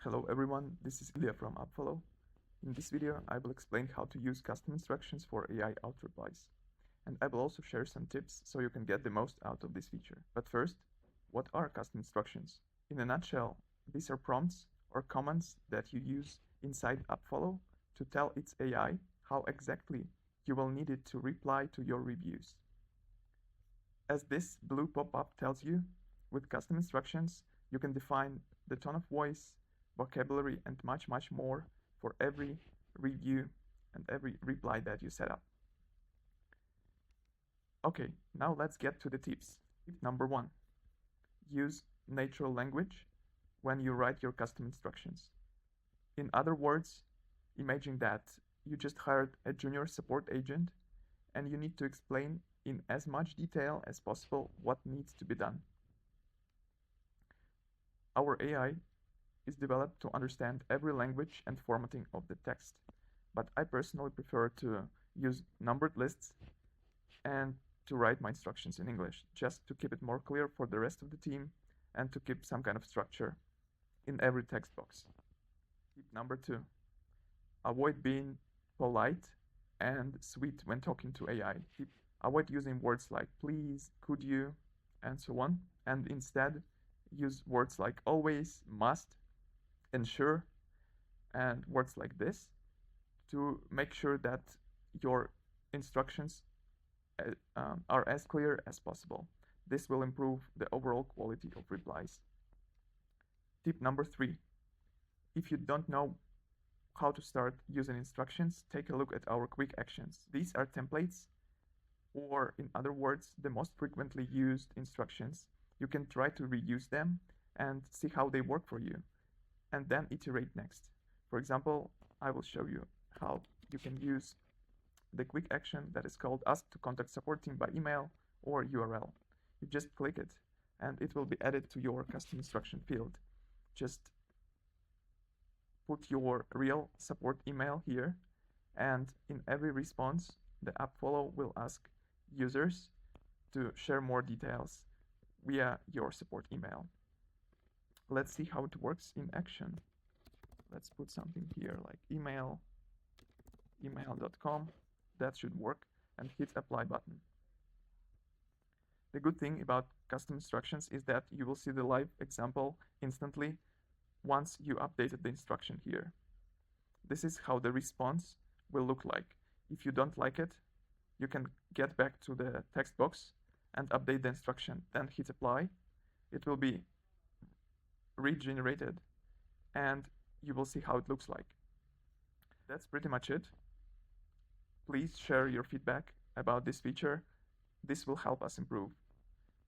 Hello everyone, this is Ilya from AppFollow. In this video, I will explain how to use custom instructions for AI auto replies. And I will also share some tips so you can get the most out of this feature. But first, what are custom instructions? In a nutshell, these are prompts or commands that you use inside AppFollow to tell its AI how exactly you will need it to reply to your reviews. As this blue pop-up tells you, with custom instructions, you can define the tone of voice, vocabulary, and much more for every review and every reply that you set up. Okay, now let's get to the tips. Tip number 1. Use natural language when you write your custom instructions. In other words, imagine that you just hired a junior support agent and you need to explain in as much detail as possible what needs to be done. Our AI is developed to understand every language and formatting of the text, but I personally prefer to use numbered lists and to write my instructions in English, just to keep it more clear for the rest of the team and to keep some kind of structure in every text box. Tip number 2. Avoid being polite and sweet when talking to AI. Avoid using words like please, could you, and so on, and instead use words like always, must, ensure, and words like this to make sure that your instructions are as clear as possible. This will improve the overall quality of replies. Tip number 3. If you don't know how to start using instructions, take a look at our quick actions. These are templates, or in other words, the most frequently used instructions. You can try to reuse them and see how they work for you, and then iterate next. For example, I will show you how you can use the quick action that is called ask to contact support team by email or URL. You just click it and it will be added to your custom instruction field. Just put your real support email here, and in every response, the AppFollow will ask users to share more details via your support email. Let's see how it works in action. Let's put something here like email.com. That should work, and hit apply button. The good thing about custom instructions is that you will see the live example instantly once you updated the instruction here. This is how the response will look like. If you don't like it, you can get back to the text box and update the instruction, then hit apply. It will be regenerated and you will see how it looks like. That's pretty much it. Please share your feedback about this feature. This will help us improve.